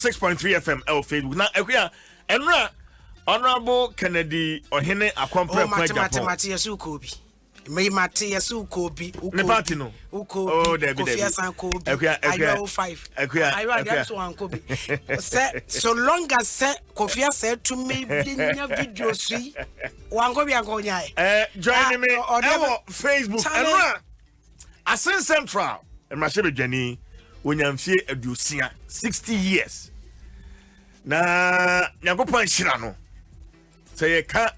106.3 FM Facebook. Now, Enra, Honorable Kennedy Ohene Akwampe Mathematics Ukobi. Me Matthias Ukobi. Me party no. Oh, there be there. I 05. I just one Kobi. So long as Kofi said to me, video see. One Kobi agonya. Join me on Facebook. Enra. Asen Central. And my shebe Jenny. When you see a 60 years. Na Nyankopon Shirano. Say ka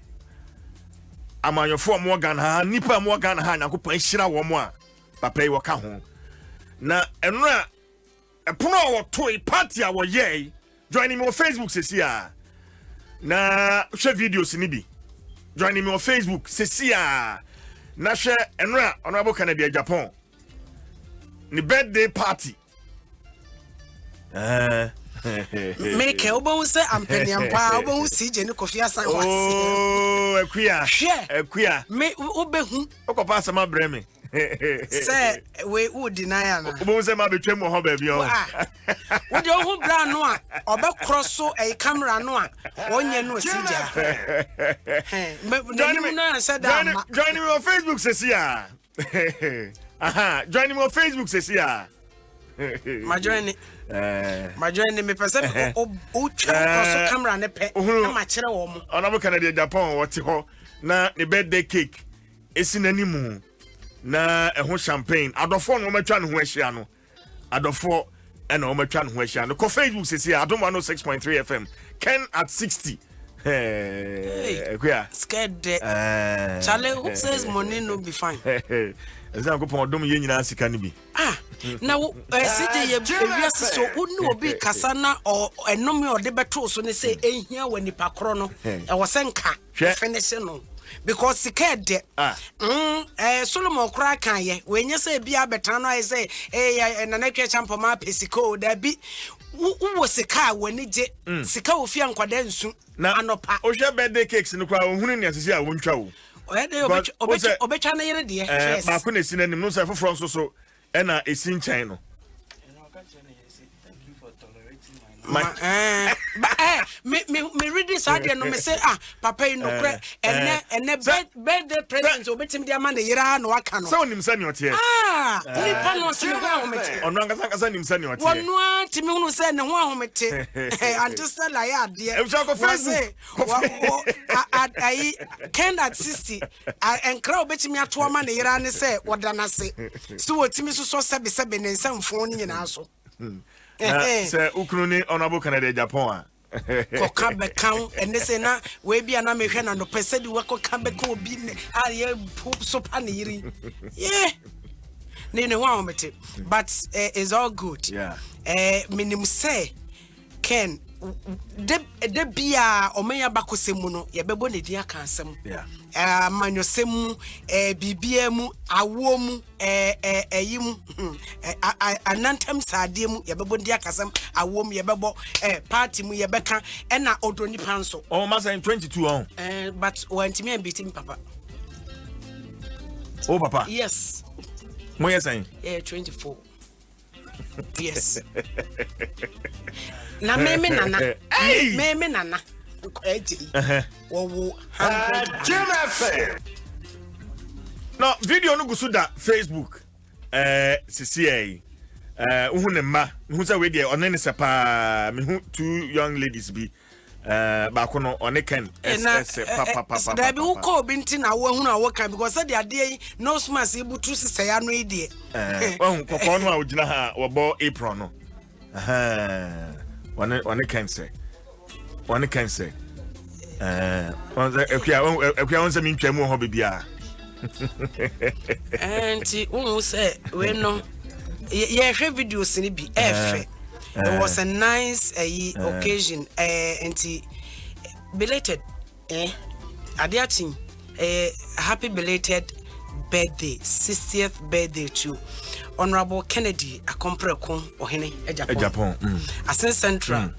amanyo more gun ha nipa more gun ha Nyankopon Shira wo mo a papa yi wo ka ho. Na enra epono wo toy party a wo ye join me on Facebook sesi a. Na share videos ni bi. Join me on Facebook sesi a. Na share enra Honorable Canada Japan. Ni birthday party. Make obo say ampeniam pa obo si je ni Kofi Asan wase. Oh, ekwia. Me obehu. Okopa asama bre me. Say we wo deny na. Obo say ma betwem ho ba bi o. Wo de ohu bra no a obe cross e camera no a wonye no sija. Join me on Facebook sesia. Join me on Facebook sesia. My journey me person o cross camera ne pe na ma kire wo mo Honorable Canada Japan what ho na the birthday cake esi nanimu na ehun champagne adofo no matwa no ho ahia no adofo e na o matwa no ho ahia no ko Facebook sesi Adom 106.3 FM Ken at 60 kuya scared Charlie who says money no be fine Eza ko pon dom ye nyina sika ni bi na CJ ye wiase so unu obi kasa na enome ode beto so ne say ehia wani pakro no e wo senka finish no because scared Solomon kra kan ye we nya say bia betan no I say na na twa champo ma pesiko da bi wo sika wani je sika ofia nkwada nsu anopa o hwe birthday cakes no kwa ohunu ne asisi a wontwa wo obecha na yere de ba ko na sinanim no say foforo nso so ena esin chan no me read this idea no me say papa you no kre ene birthday present obetim dia man yira na waka no so onim sani ote ni pa no se ho ahomete ono anga nim sani ote wonu atimi hunu se ne ho ahomete antisel la ya de e so ko Facebook ai Ken at 60 enkra obetimi ato ma ne yira ne se wodana se so wotimi so sebe ne nsamfo ni nyina so say ukruni Honorable Canada Japan koka bekan ene se na we bia na mehwe na no pese di wako ka beka obi ne aye so pa ne yiri ne ho amete but it's all good minim say Ken de bia omenya bakosemu no ye bebo ne dia kan asem manyosemu bibia mu awo mu eyim anantem sade mu ye bebo dia kasem awo mu ye bebo party mu ye beka na odoni panso oh masa in 22 on but wantimi am beating papa oh papa yes mo yes saying 24 yes na meme nana meme nana wo 100 no video no gusuda Facebook CCA uhune ma hu say we dey onene sepa me hu two young ladies be ba ko no one Ken papa da bi wo ko binti na wo hu na wo kan because say the ade no smas ebutu sese ya no ide won kokko no a ogina ha wo bo apron no one Ken say ekwia won say mi ntwa mu ho bibia anti won say we no ye hwe videos ni bi efe it was a nice occasion anti belated adiatin happy belated birthday 60th birthday to Honorable Kennedy Akompreko Ohene Japan Asen Central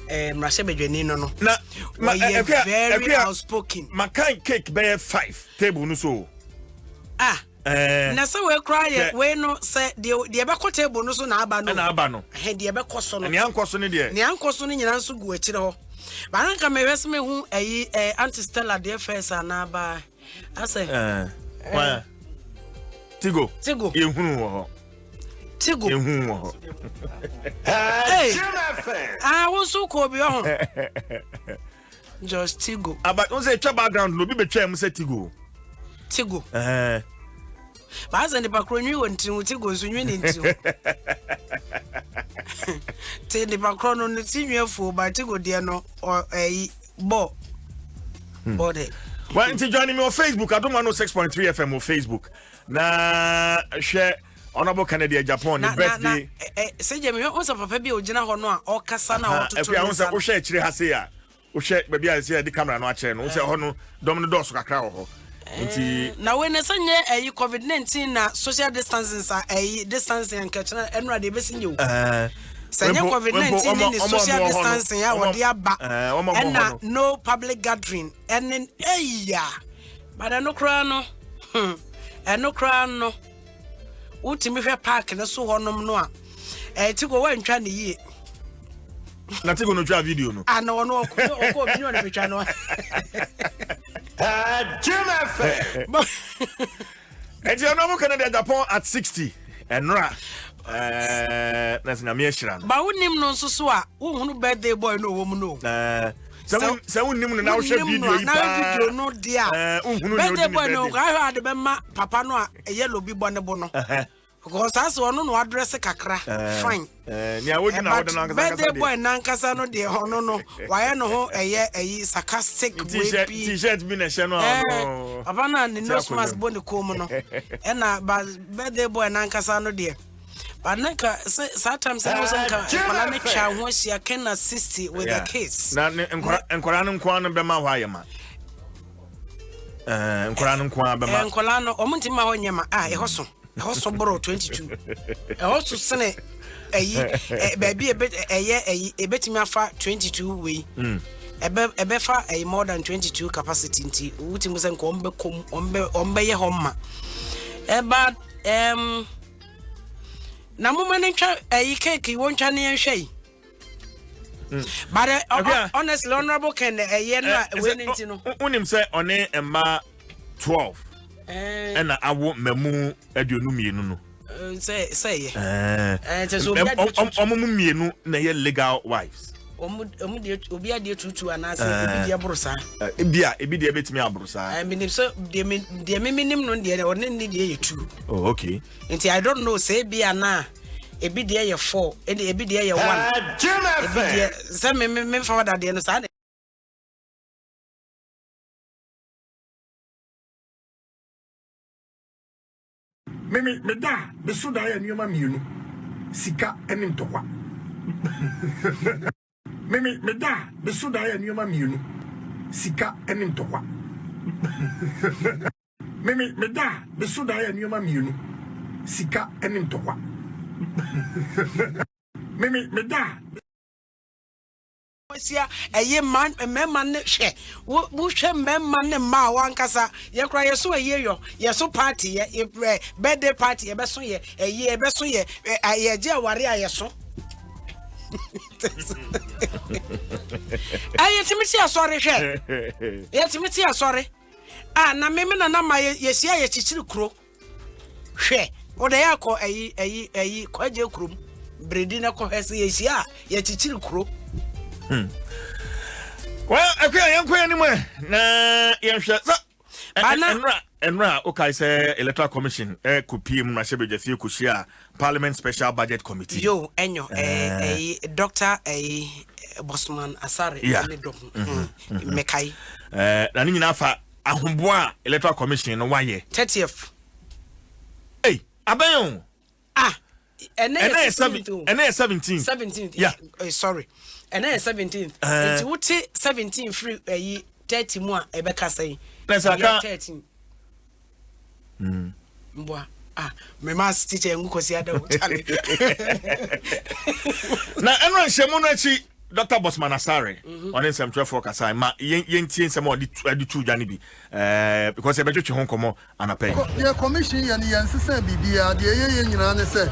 Mrashebedweni no na very outspoken makan cake be 5 table no so na se we cry we no se de be ko table no so na aba no he de be ko so no ne anko so ne de ne anko so no nyina so gu akire ho ba nan ka me wese me hu ayi anti stella de first na ba ase wa tigo ye hunu wo tigo ye hunu wo hey wo so ko bi ho just tigo aba on say twa background no bi betwa am say tigo ba za ne bakronwi wonti tigo so nwi ne nti te ne bakrono ne tinwefo ba tigo de no bo de well into joining me on Facebook Adom 106.3 FM on Facebook na share honorable Canadian Japan the birthday say je me on so papa bi o gina ho no a o kasa na o toto e on say o share chire ha say a o share baby a say the camera no a chire no say ho no dom no doso kakra ho nti na we ne sanye COVID-19 na social distancing sa distancing and catching enra de besinye o sanye COVID-19 ni social distancing ya wo de aba and no public gathering and but no kra no utimi hwe park na so honom no a tigo wantwa ne yie na tigo no twa video no ana wono ko bi no na betwa no and you know Canada Japan at 60 and that's na me shira ba wonim no nso so a wo hunu birthday boy no wo mu no se wonim no na wo share video yi pa video no dia birthday boy no ka ha de be ma papa no a yellow bi bo ne bo no because as one no address kakra fine nya wo gina wo de na birthday boy nankasa no de hono no waye no ho sarcastic way t-shirt bi na she no papa na ne nose mask bo ne kom no e na birthday boy nankasa no de but naka sometimes I was on me cha ho sia can assist with the case na enkwara no nkwa no be ma hwa ye ma enkwara no nkwa be ma enkwara no omuntima ho nyema ehoso bro 22 also sene baby ebetimi afa 22 way ebe fa more than 22 capacity nti utimu se nko ombe ye homma but na mama ne twa cake wontwa ne nhwei but honestly honorable can no we nti no unim se one emma 12 ena awo memu aduonu mienu no say omo mienu na ye legal wives obi ade tutu anase ebi de abrosa ebi de betimi abrosa minim so de minim no de one ni de yetu oh okay nti I don't know say bi ana ebi de ye 4 ebi de ye 1 ebi de say me forward de no sa me da be so da ya nyoma mienu sika ene ntokwa me da be so da ya nyoma mienu sika ene ntokwa me da be so da ya nyoma mienu sika ene ntokwa me da sia man ne hwe wo hwe man ne ma wankasa ye kra ye so ye so party ye birthday party ye be so ye be so ye je aware aye so timiti asore hwe timiti asore na meme na ma ye sia ye chichiri kro hwe o de yakọ kwaje krom bredi na ko hese ye sia ye chichiri kro well akwa yankwa ni mo na yenhwe enra okay say electoral commission kopiem na shebe fie kushia parliament special budget committee yo enyo Dr. Bosman Asare ni do mekai na ni nyina fa ahomboa electoral commission no waye 30th abayon and 17th yeah sorry and 17th it would 17 free 30 mu a ebeka say na ka 13 mbwa me mas teacher ngu kosi ada utale na enro nhemu no achi Dr. Bosman Asare on Nsem 12 kasa ma yentie nsem o di tu dwane bi because e betwetwe ho komo anapay the commission yan say bibia the ye nyina ne say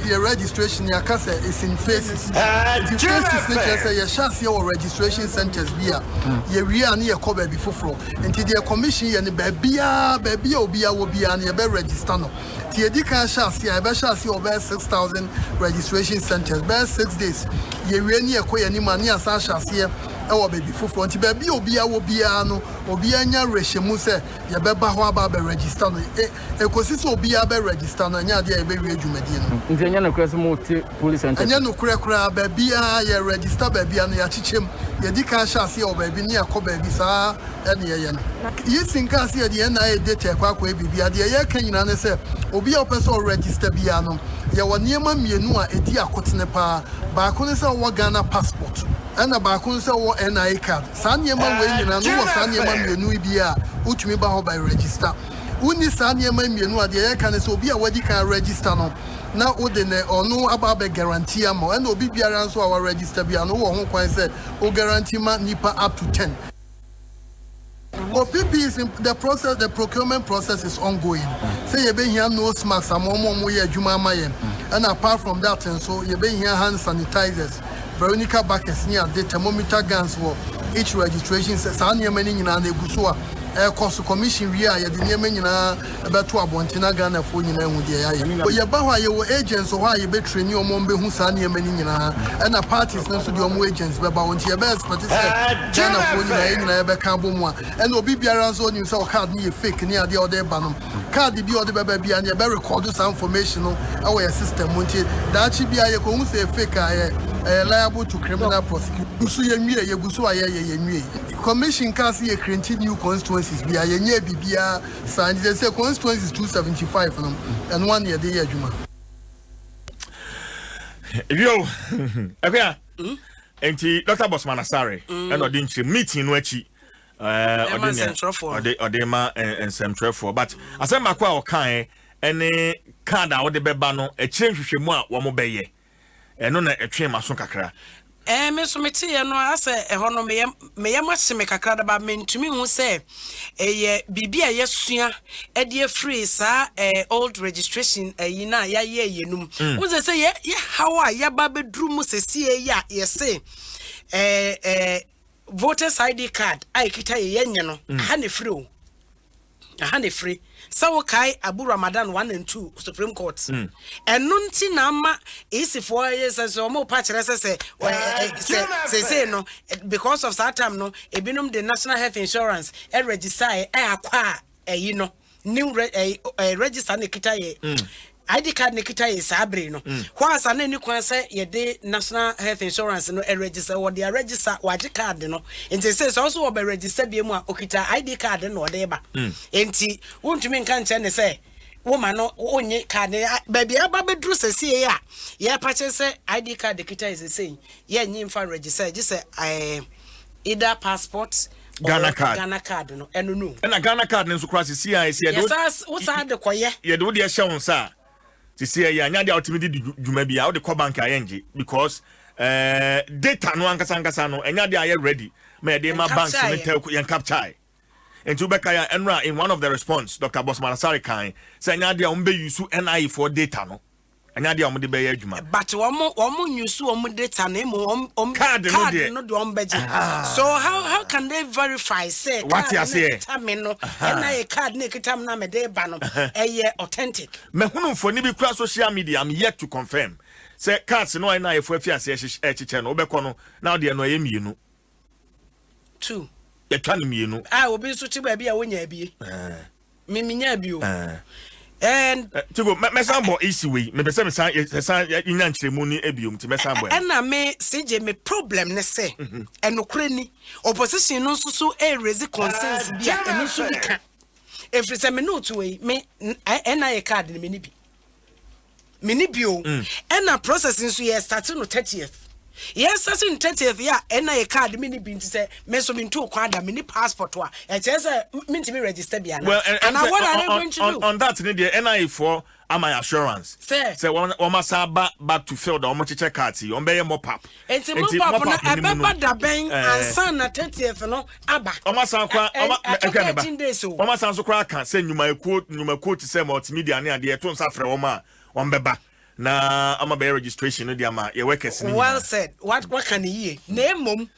your registration ya kasa is in phases the phases which say your chance your registration centers bia ye wi an ye ko ba bi foforo enti the commission yan ba bia obia wo bia na ye be register no ti edi kan chance ya be chance over 6,000 registration centers be 6 days ye wi ni ye ko ye ni ma ni asa chance ye ewo baby foforo nti ba bia obia wo bia no obia nya rehemu se ye be ba ho aba be register no ekosi so obia be register no nya de ye be wi adwumadi no nti nya no krese mo ti police center nya no kura ba bia ye register ba bia no ya chichem ye di kan chance ye o ba bi ni akoba bi sa ene ye no yi sinka se ye de na ye data kwa bibia de ye kan nyina ne se obi a person register bia no ye woni ema mienu a edi akotene pa ba ko ne se wo Ghana passport ana ba ko ne se wo NI card sa niema we nyina no wo sa niema mienu bia utumi ba ho by register uni sa niema mienu a de ye kan se obi a wadi kan register no na ode ne onu aba be guarantee am na obi biara nso a wa register bia no wo ho kwan se o guarantee ma nipa up to 10. OPP is in the process, the procurement process is ongoing. Say you be here no smacks, some more year Juma Mayen. And apart from that, and so you be here hand sanitizers, Veronica buckets near the thermometer guns for each registration. Sanya many in an Egusua, Air Cost Commission, we are the Yemen about to Abontina Ghana for you know with the eye. But your Baha, your agents, or why you be training your mom, who Sanya many and a parties, no to your agents, but on your best, but it's Ghana for you know, and will be Biara's on himself card me fake near the other banum. Card the other baby and you better record some information our system. That should be a con say fake liable to criminal prosecution. Commission can see a creating new constituencies. Be a year BBA signed. They say constituencies 275 and 1 year the year Juma. Yo, okay. Enti Dr. Bosman Asare and odinchi meeting wechi odema Nsem 12 but asema kwa okan ene card a wode beba no e hwehwemu a wo mo beye eno na etwe maso kakra me so meti ye no ase hono me maseme kakra da ba mentumi hu se ye bibia yesua e de free sa old registration yi na ya ye yenum wo se ye how a ya ba bedru mu sesie ya ye se voters ID card ai kita ye yenye no ha ne free o ha ne free so kai Abu Ramadan 1 and 2 Supreme Court enunti na ma isifo yes so mo pa kire say no because of that time no ebinum the National Health Insurance register akwa yi no new register ne kita ye ID card ne kita ye sabre no what's an any kwan say ye de National Health Insurance no register or the register waji card no enti say so also be register bi mu a okita ID card no de ba enti wontumi nka nche ne say woman no onye card baby aba bedru sese ya ye pa che say ID card de kita is say ye nyi mfa register je say either passport Ghana card no eno no na Ghana card nso cross CIC ye do yes what sa de koye ye do de hye won sa ti say ya nya de ultimate dwuma bia wo de ko bank ayenje because data no ankasa no enya de aye ready me de ma banks no tell yen capture enti ubeka ya enra in one of the response Dr. Bosman Asare kan say enya de umbe use NI for data no enya de de be ya adwuma but omo use omo data na card no de ombeje so how can they verify say what you say no NI card na kitam na me de ba no authentic me hunu mfoni bi kura social media I'm yet to confirm say cards no NI for afiase echiche no obekọ no na de no ayemienu 2 ye twane mienu obi so ti ba bia wonya bie miminya bio and tigo mesambo easy way me be say me san nya nkyeremu ni ebiom ti mesambo na me seje me problem ne se enokre ni opposition no so raise concerns bia eno so bi ka every say me note way me na card ni me ni bi o and na processing so ye start no 30th Yes, as in 30th year, and I card mini bin to say, Meso min 2 quadra mini passport. It says a mint to be registered. Well, and what are they going to do? On that, the NIA for my assurance. Say one must back to fill the much check card. On bay more pap. It's a mop a member da bang and son at 30th, no, Abba. Almost 18 days. Almost sounds so crack. Send you my quote to say multimedia and the atoms after Oma on Beba. Na I'm a registration no diama ye workers ni. Well said. What can ye? Name mum.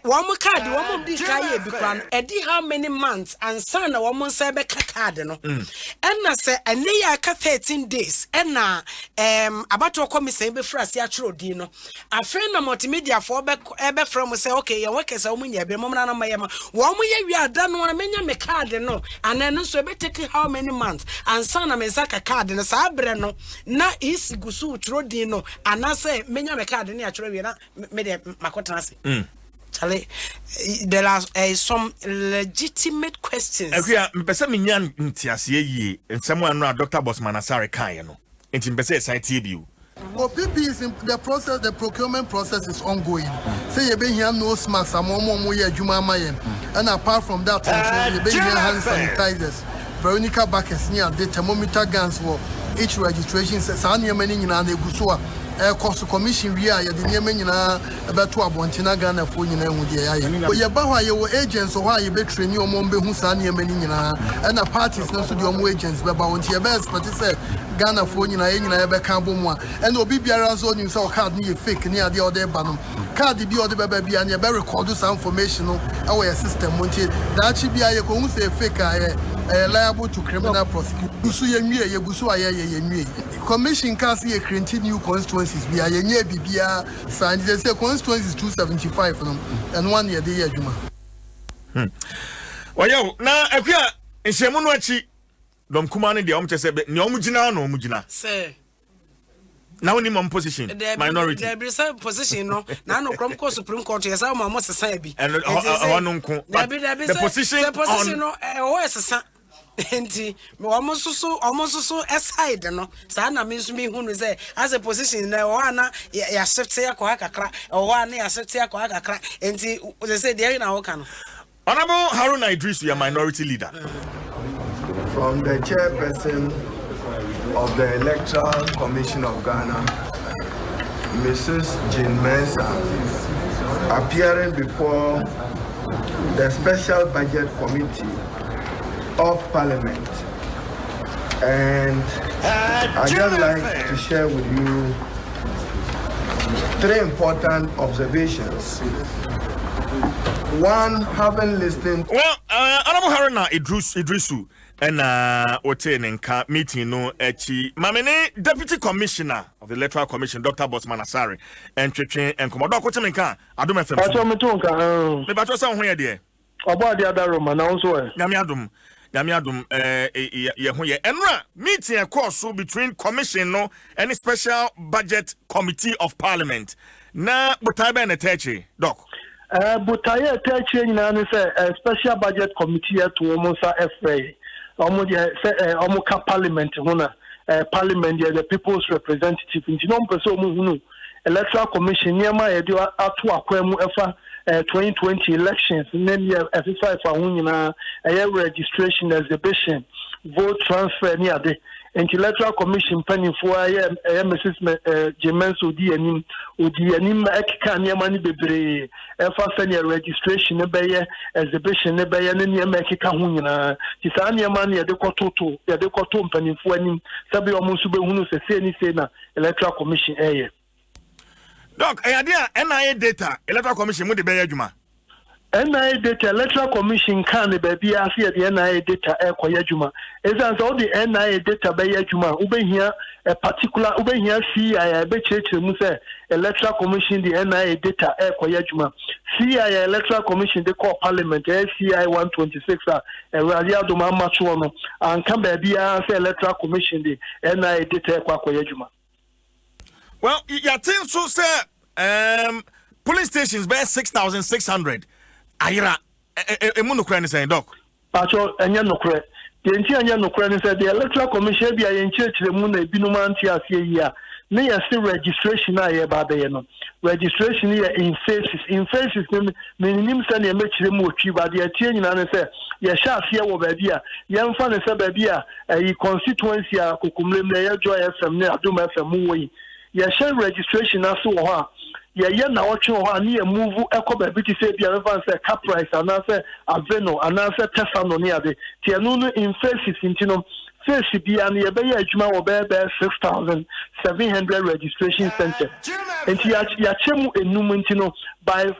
One more card, one more this guy because Eddie how many months and son one more say be card no. And I say and they 13 days and about to come say be frase ya tro di no. A friend of multimedia for be from say okay your workers are munya be mom na na mayama. One more we are done one menya me card no. And then so be take how many months and son na me saka card no sa abre no na isi gusu tro di no and I say menya me card ni a tro we na me de makota ase. Charlie, there are some legitimate questions. Mpesa minyan ntiasie yi someone no Dr. Bosman Asare kan no. Enti mpesa site bi. Well, PP is in the process, the procurement process is ongoing. Say you be here no smacks, some more year Juma Mayem. And apart from that, you be here hand sanitizers, Veronica Backers near the thermometer guns for each registration says Sanya many in an Egusua. Cost commission we are the Yemena about to Abontina Ghana for you know with the but your agents or why you bet train your mom Behusani and a parties not to your agents, but on your best, but it's a Ghana for you know Cambomwa and Obibia zone himself card near fake near the other banum. Card the other baby and you better record some information our system won't it? That should be a say fake liable to criminal prosecution. Commission can't see a continue constituencies. We are a year BBR signed. They say constituencies 275 and 1 year the year Juma. Well, yo, now, if you are in Shemunuachi, Dom Kumani, the Omcha Nomujina, no Mujina. Say, now in my position, minority. There is a position, no, no, from Supreme Court, yes, I'm almost a sabi. And the position, no, enti almost so aside no sa na me nso me hunu say as a position na o ana ya shift ya kwa kakra o ana ya shift ya kwa kakra enti they say there na woka no. Honorable Haruna Idris, you are minority leader from the chairperson of the Electoral Commission of Ghana, Mrs. Jean Mensa, appearing before the Special Budget Committee of Parliament, and I'd just like to share with you 3 important observations. One, having listened. Well, Honorable Haruna Idrisu and Otenenka meeting no echi Mamene Deputy Commissioner of the Electoral Commission, Dr. Bosman Asare, and Chechen and Commodore Kotemenka, Adom FM. Me bacho sa ho ye de. About the other room, and also. Yamiadum Enra meeting a course between commission no and special budget committee of parliament. Na butaiba and techi, Doc. Butaya techi in a special budget committee to Omosa FA. Omoka parliament, parliament, the people's representative. In Tinom Electoral Commission, Yama Edu Atu Akwemu Efa. 2020 elections, namely FFI for a registration exhibition, vote transfer near the Electoral Commission penny for Mrs. Jemenso Udi Anim Ekan Yamani Bebre, FFA registration, exhibition, near Mekika Hunina, Tisania Mani at the Kototo, the Kotum penny for any Sabio Musube Hunus, a Sena, Electoral Commission area. Doc, idea NIA data, Electoral Commission, what the Bay Juma? NIA data, Electoral Commission can be the NIA data, Juma. As all the NIA data by Juma, Ube here a particular Ube here CIA, Muse, Electoral Commission, the NIA data, Juma. CIA Electoral Commission, they call Parliament, CI 126, and Radiado Mamachuano, and Cambia Electoral Commission, the NIA data, Juma. Well, you think so, sir? Police stations bear 6,600. Ayra, Emunukran saying, Doc. Patrol, and Yanokre. The Interior Nokran said the Electoral Commission be in church, the moon, a binumantia here. ne yɛ se registration a yɛ ba bɛyɛ no registration yɛ in phases no menim sɛ ne yɛmɛkyerɛ mu otwi ba deɛ tie nyinaa ne sɛ yɛhyɛ aseɛ wɔ baabi a yɛmfa ne sɛ baabi a ɛyi constituency a kokumlem na yɛdwo FM ne Adom FM wɔ yi yɛhyɛ registration ase wɔ hɔ a yɛyɛ na wɔtwe hɔ a ne yɛ move ɛkɔ baabi te sɛ bia mɛfa sɛ Caprice anaasɛ Aveno anaasɛ Tesano ne ade tie no no in phases nti no face bia ne yɛbɛyɛ adwuma wɔ bɛɛ 6,700 registration center nti yɛakyɛ mu enum nti no by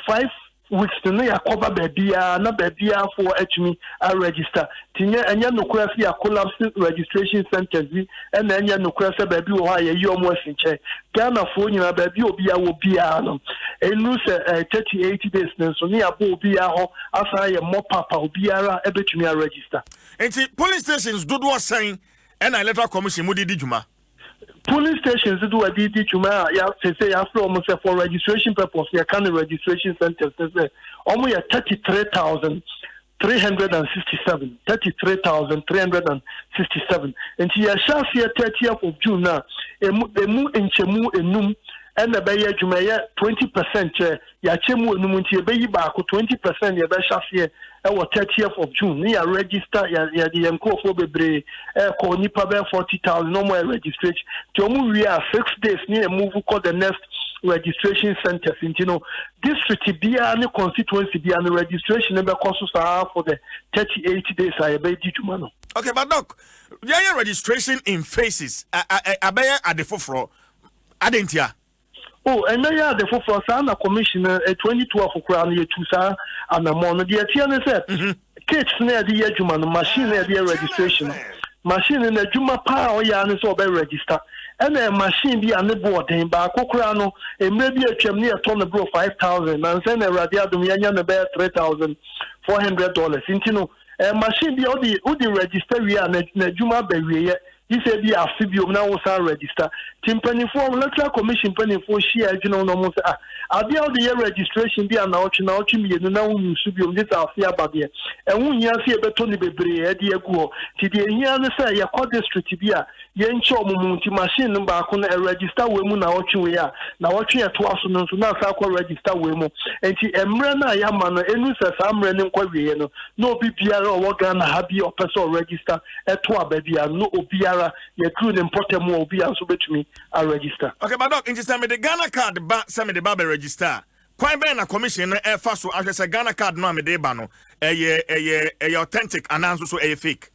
5 weeks no yakɔba baabia na baabia for atumi a register tinye enya nokura se ya collapse registration centers bi na enya nokura se baabi wo ha ye omo asinche Ghana fo nyina baabi obi a wo bia no enu se 38 days so ne abo obi a ho asa ye mo papa obi ara ebetumi a register enti police stations dodo asan na electoral commission mo didi djuma police stations do a DD chuma ya say after almost for registration purpose ya can registration centers say almost 33,367 and ya shall see 30th of June now emu enchemu enum and the bay juma 20% ya chemu enum nti ebeyi ba ko 20% ya be shall see 30th of June ni ya register ya the yankofo bebre ko nipa be 40,000 no more registration to omu we are 6 days ni move call the next registration centers you know district bia ni constituency bia ni registration be cost for the 38 days I be di juma no. Okay, but doc yeah registration in phases abaya adefofro adentia. Oh, and now the for Sana Commissioner 2012 for Crown year 2 sa and a mon the Tiana said kids near the Edgeman machine near the registration machine in the Juma power yarn so by register and a machine be on the board in Bakokrano and maybe a chimney a ton of bro 5,000 and send a radiatum yan about $3,400 into a machine be all the register we are Juma Berry. This is the amphibium now was register. Timpany for electoral commission penny for share, you know, no I'll be out the year registration be an auction out to me, and now you subium this Alfia Badia. And when you see a betoni bebre, dear go, to the Yan say, your court district to be a yen chomunti machine number a register women now watching we are now watching at twice so now register women. And she emrana yaman and says I'm running quite no BPR or what Ghana happy or person register at twa baby no OPR. You could important more be also bet me a register. Okay, but doc, in the Ghana card, some of the Baba register. Quite ben a commission first so as a Ghana card no me de bano. A authentic and also a fake.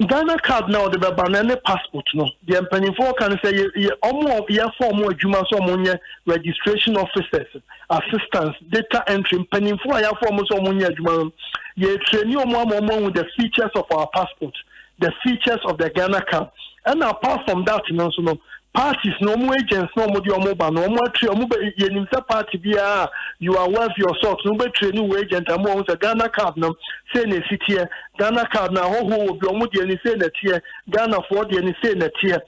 Ghana card now the banana passport no. The penny for can say almost year for more Juma so money registration officers, assistants, data entry, penny for year for more so money Juma. You train you more with the features of our passport. The features of the Ghana card. And apart from that, you know, parties, no more agents, no more mobile, no more party you are worth your sort, no more training agent, and more with a Ghana card now, saying a city, Ghana card now, who will be almost any say that here, Ghana for the any say that here.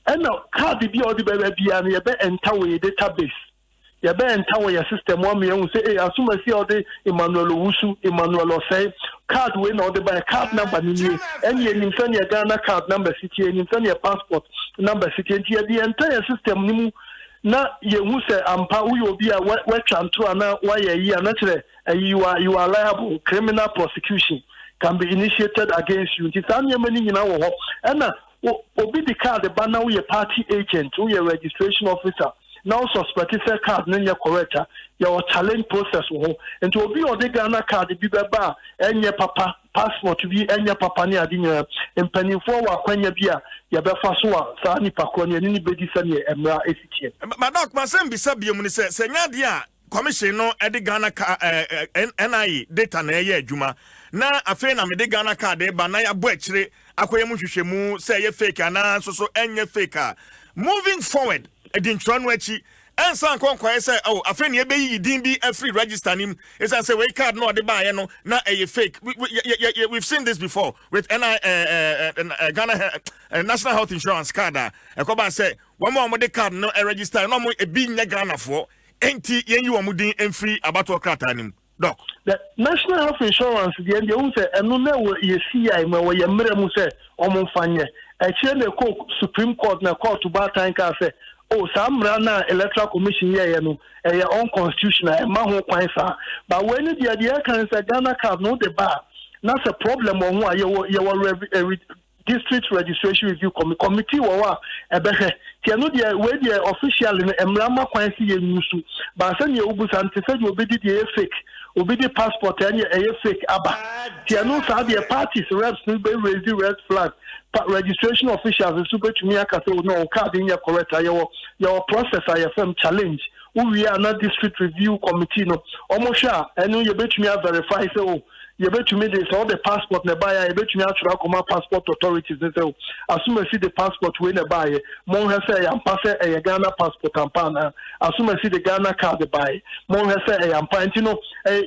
And now, card be all the baby and you better enter with database. You better enter with your system. One me say, hey, as soon as you all the Emmanuel Wusu, Emmanuel say, card win or the by card number and you send your Ghana card number city and you send your passport number city and the entire system na you say ampa we will be a what to na why a year naturally you are liable. Criminal prosecution can be initiated against you. It's only many in our home and obi the card the banner we a party agent we a registration officer. Now suspect say card nanya correct your challenge process and to be on the Ghana card be baba and your papa passport to be and your papa near dinner and penny forward when you be a yabafaswa sani pakoni and anybody send you emra ACT. But doc my son be sabium say senyadia commission no e Ghana NIE data na ye adwuma na afi na me de Ghana card e ba na ya bo akire akoyemu hwehwemu say ye fake ana so enye fake moving forward edin tron wachi ensan konkwa say oh afi na ebe yi din bi free register nim esa say we card no de ba ye no na e fake we've seen this before with Ghana National Health Insurance card e ko ba say one more de card no e register no mo e bi nya Ghana for enti yen yi wo mudin free abato krata nim Doc. The National Health Insurance, the end, you say, and no, you see, I'm away, a miracle say, Omofanya. A chair the Supreme Court, na court to Batanka say, oh, some rana electoral commission here, a unconstitutional, a maho quinsa. But when the idea can say Ghana card, no the bar, that's a problem on why you district registration review committee or a better. Tiano, where the official in Emrama Quincy and Nusu, but send your Ubus and said you'll be the fake. Obi the passport and a fake abba. Tiano Saudi parties reps will be raised the red flag. Registration officials is super to me. I can say no card in your correct. Your process I FM challenge. We are not district review committee no. Almost sure. I know you bet me verify so. You bet to me this all the passport ne buy. You bet me actually come passport authorities. They say as soon as see the passport when they buy. Mon has say I'm passing a Ghana passport and pan. As soon as see the Ghana card they buy. Mon has say I'm pan. You know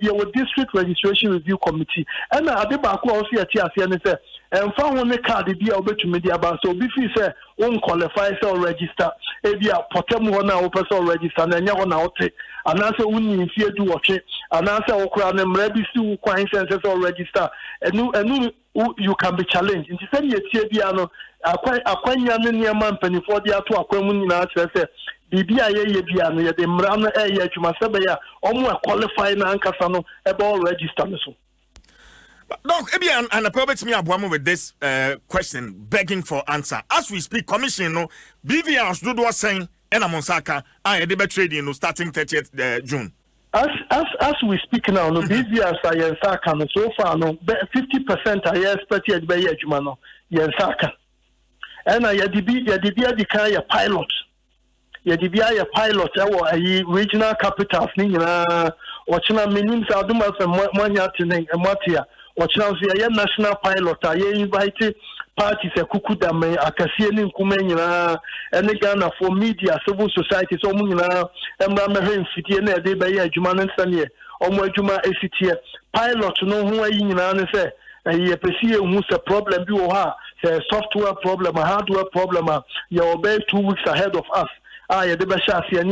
your district registration review committee. And I did back also at TRC and say and found one card be able to media about so if you say won't qualify or register. If you are potem one now person register and you're now take. And answer when you fear do watch it. And answer okra and maybe still quite senses or register. And you can be challenged. In the same year, Tiabiano, a quite young man penny for the two aquamun say, BBIA Biano, the Mrana area to Masabaya, almost qualifying Ankasano about register. Doc, and I probably me a with this question, begging for answer. As we speak, Commission, no, BVR do was saying, and I'm on Saka, I debate trading starting 30th June. As we speak now, no BVR science Saka, so far, no 50% I expected by Yajumano, Yansaka. And I had the kind of pilot. Yadibia a pilot, a regional capitals, watching a minimum Sadumas and Manya and Matia. Watch now, the national pilot. I invited parties a Kukudame, a Cassian Kumena, and the Ghana for media, civil society, so Muna, and Ramahan City and a day by Juman and Sanye, or Mojuma ACT. Pilot, no who are in an say, and you perceive who's a problem, you are a software problem, a hardware problem, you obey 2 weeks ahead of us. The Bashasi and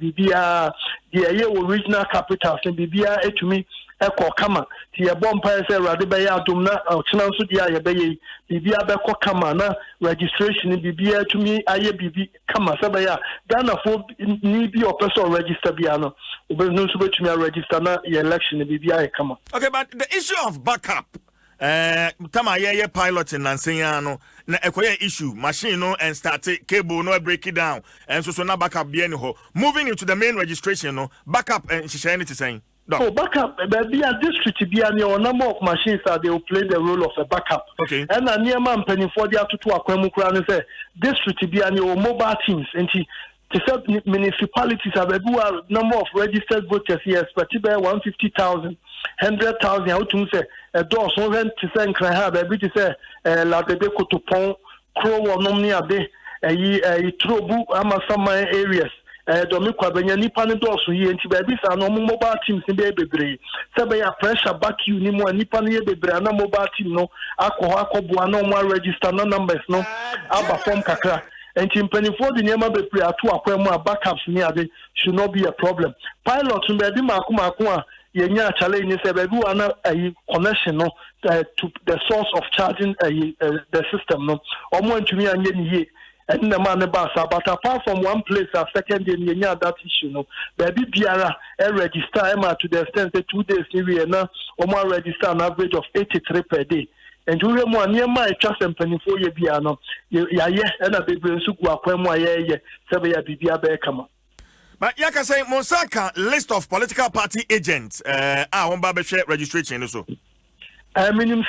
Bibia, the original capitals and Bibia to me. Eko kama ti ye bomb pa se rade be ya Adom na ochina so dia ye be ye bibia be ko kama na registration bibia to me aye bibi kama se be ya Ghana for ni bi o person register bia no obe no so be to me register na ye election bibia ye kama. Okay, but the issue of backup tama ye piloting and saying no na ekoye issue machine no and start cable no break it down and so na backup be anyhow moving into the main registration no backup and she anything saying. So backup, be a district be a number of machines that they will play the role of a backup. Okay. And a near man penny for the to Aquamukran say district be a mobile teams and to municipalities have a number of registered voters here, but 150,000, 100,000. How to say a door so then to say can have a bit to say la de to pon crow or nomnia de a trobu amasama areas. Domikwa benya nipa ne doso yi enti ba bi sa no mobile teams ne be bebre se be ya pressure back you ni mo nipa ne bebre na mobile team no akọbua na mo register no numbers no aba form kakra enti mpanifo de niam bebre ato akwa mu backups ni ade should not be a problem. Pilot be bi mako a yenya challenge se be bi wana connection no to the source of charging the system no omo ntumi anye ni ye. And the man but apart from one place, a second day, you know that issue. No, baby Biara, register Emma to the extent that 2 days, we now or register an average of 83 per day. And you remember near my trust and penny for your piano. Yeah, and a baby Sukwa Quemo, yeah, Sabia Bibia Bekama. But Yaka say Monsaka list of political party agents, on Babeshe registration also. I mean,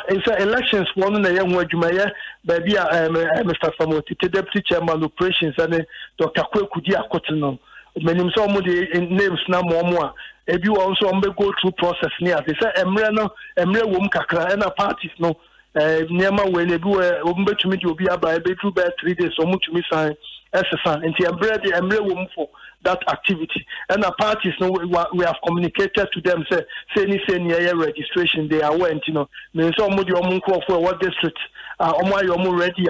it's elections one a young Wajumaya, baby, Mr. Samoti, deputy chairman operations, and Dr. Kwekudia Cotton. Many somebody names now more. If you also go through process near, they say Emre Wum Kakra and a parties no. Nearma when they do a to meet you be about a bedroom by 3 days or much me sign as a son, and Emre Wum for that activity. And the parties no we have communicated to them say any registration they are went, you know. Means somebody for what district ready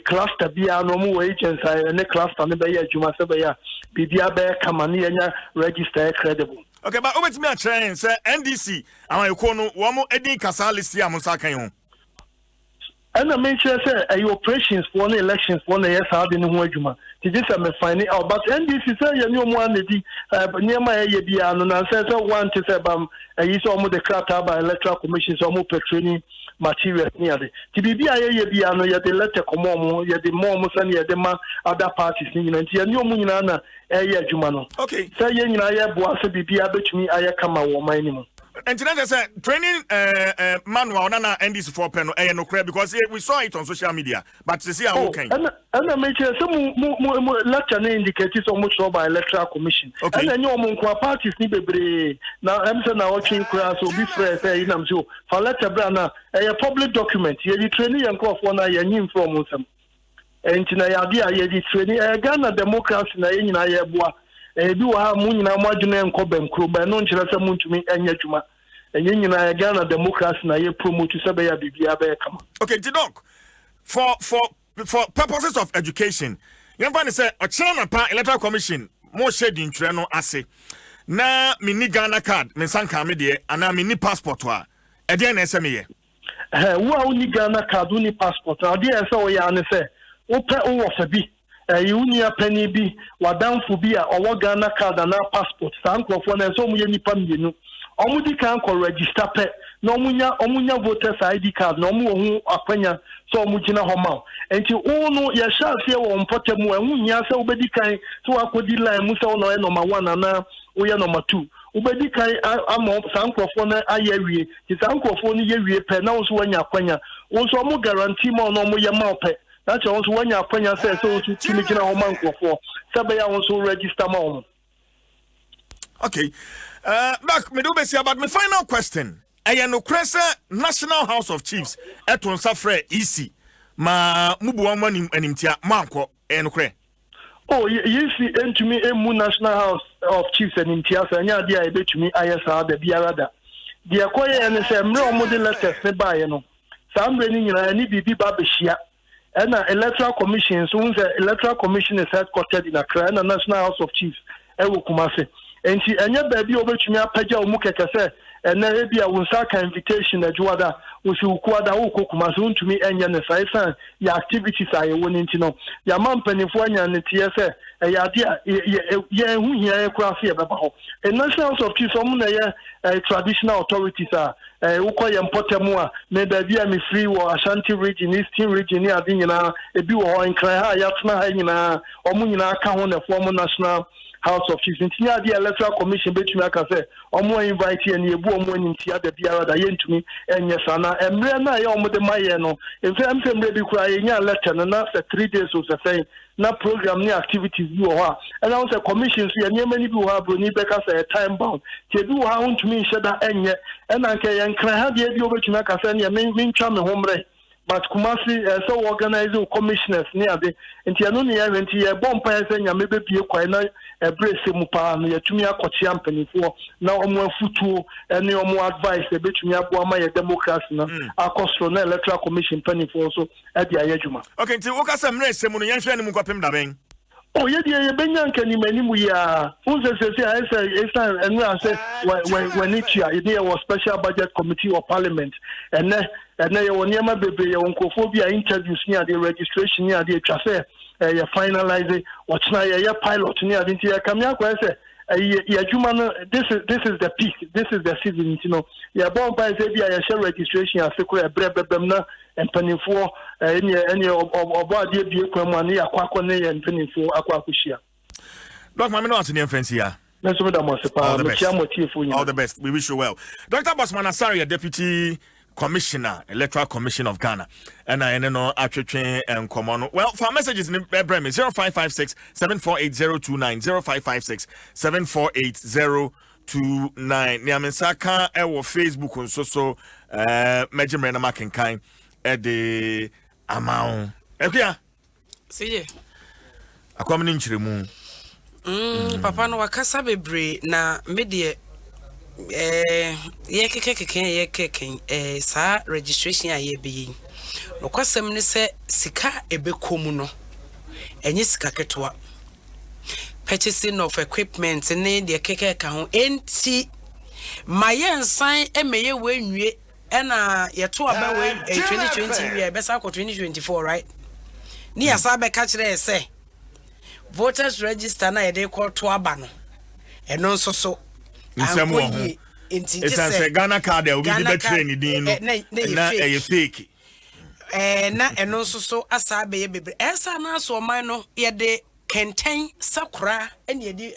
cluster be a normal agents and a cluster never Juma Sabaya, Bibia Bear Kamani register credible. Okay, but over to me a train say NDC am ekono wo mo edin kasa list ya mo sa kan ho. And I make sure say operations for the elections for the yes how the new adwuma. This am finding out but NDC say you know mo anedi near my ye bia no na say one to say bam yi so mo the crata by electoral commission so mo petroni materials near the bibia ye bia no ye the letter come on ye the more mo say ye the ma other parties ni na nti ye mo nyina na ye adwuma no. Okay. Say ye nyina ye boa say bibia betumi aye kama wo man ni mo. And tonight I said training manual na NDC for pen no credit because we saw it on social media but to see how okay. And I make sure some lecture indicate so much by electoral commission. Okay. And then you mo parties ni bebre na am say na watching class will be fresh say inam so for letter brana a public document ye di training yanko for na ye nyim from some. And na ya dia ye di training Ghana democracy na ye nyina ye boa. Ebi wa mu nyina mo adwene enko bemkro ba no nkyerɛ sɛ muntumi anya adwuma enye nyina Ghana democracy na ye promote sɛ be ya bibia be kama. Okay, Tidok, for purposes of education you find say Ochana pa electoral commission mo shade ntwere no ase na mini Ghana card me sanka me de ana mini passport wa e de na ese me ye wo a uni Ghana card uni passport a de ese wo ya ne sɛ wo pɛ wo fa bi unia penny bi wadamfo bi a owo Ghana card na passport sankrofo na so mu ye nipa mienu omudi kan ko register pe na omunya voters ID card na omu hu akwanya so omugina homa enti unu ya shafie wo mpotemu ehunya se ubedi kan so akodi line mu se no number 1 na wo ye number 2 ubedi kan amo sankrofo na ayewie ti sankrofo ni yewie pe na wo so wanya akwanya wo so omu guarantee mo no omu ye ma pe that's also when you appoint say so to me gina home for sabe ya also register ma. Okay. Back me do be see about my final question. I no crese National House of Chiefs eton safre EC ma mubu amani animtia manko no kre. Oh you see entumi emu National House of Chiefs animtia so nya dia e betumi ayesa da biara da. Dia koye ne se mre omode letters ne bae no. Samre ni nyina ni bibi ba behia. And electoral commission, so the electoral commission is headquartered in Accra, and the National House of Chiefs, Ewo Kumasi. And she and your baby over to me a paja umukeka say, and there be a Wunsaka invitation at Juada, which will quada uko Kumasun to me and Yanesa, your activities are winning to know. Your mum penny for and the TSA, a yadia, who here craft here about. And National House of Chiefs, traditional authorities are. Ukoye mpotemua maybe bia me free wo Ashanti region Eastern region ni ade nyina ebi wo in kran ha yatna ha nyina omu nyina aka ho na form National House of Chiefs nti ade electoral commission betumi aka say omu invite ye na ebu omu aninti ade biara da yentumi enye sana emre na ye omu de maye no emfe emre bi kura ye nya letter na 3 days o say na program ni activities bi wo ha and I say commission so ye nyema ni bi wo ha bro ni beka say time bound ti bi wo ha untumi nheda enye and anke ye nkran ha de bi obetumi aka say ne mentwa me homre but Kumasi so organizing commissioners ni ade nti anu ni ya nti ye bompa ya say nyame be bie kwai na ebrese mu pa no yatumi akochi ampanifo na omo afutuo ene omo advice e betumi abo ama ye democracy na akosro na electoral commission panifo so e dia yadwuma. Okay, nti wokasa mre semu no yenhwe ne mu kwapem da ben. Oh ye dia ye benya nka ni manimu ya unse esa enu ase when it ya was special budget committee of parliament and ye woniema bebe ye onkophobia interviews ni ade registration ni ade twa say ye finalize watchna ye pilot ni ade nti ya kamya kwa say ye adwuma no this is the peak, this is the season, you know. Ya bon pa say bia ye share registration ya sekura brebebem na empanifo any obade bie kwamu ani akwakọ ne ye empanifo akwakohia. Doc mama no atene mfansi ya. All the best. We wish you well. Dr. Bosman Asari, Deputy Commissioner, Electoral Commission of Ghana. And I know actually and come on. Well, for messages in Bremen 0556 748029 0556 748029. Niamensaka ewo Facebook on so Major na Makenkai the amount. Okay. See. Akwamni nchiremu. Papa no wakasa bebre na medie ye keke sa registration aye be no kwasem ne se sika ebekomu no enye sika ketwa purchasing of equipment ne de keke ka ho enti mayen san emeye wenwie ena yeto aba we 2020 we besa ko 2024 right ni asa be ka kire say voters register na yede ko to aba no eno nso so nsemo enti say Ghana card e obi be train din no na e fake na eno nso so asa be ye bebre esa na so man no yede kenten sakura ene yede